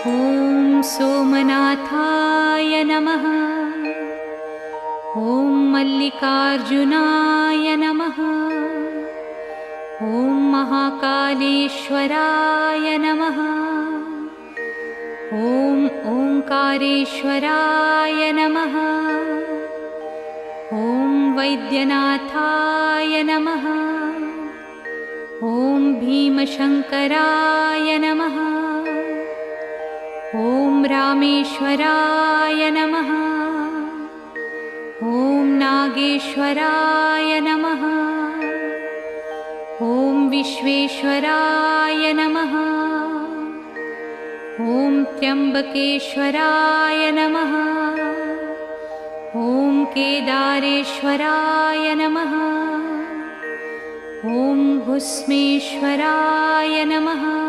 ॐ सोमनाथाय नमः। ॐ मल्लिकार्जुनाय नमः। ॐ महाकालेश्वराय नमः। ॐ ओंकारेश्वराय नमः। ॐ वैद्यनाथाय नमः। ॐ भीमशंकराय नमः। ॐ रामेश्वराय नमः। ॐ नागेश्वराय नमः। ॐ विश्वेश्वराय नमः। ॐ त्र्यंबकेश्वराय नमः। ॐ केदारेश्वराय नमः। ॐ भुस्मेश्वराय नमः।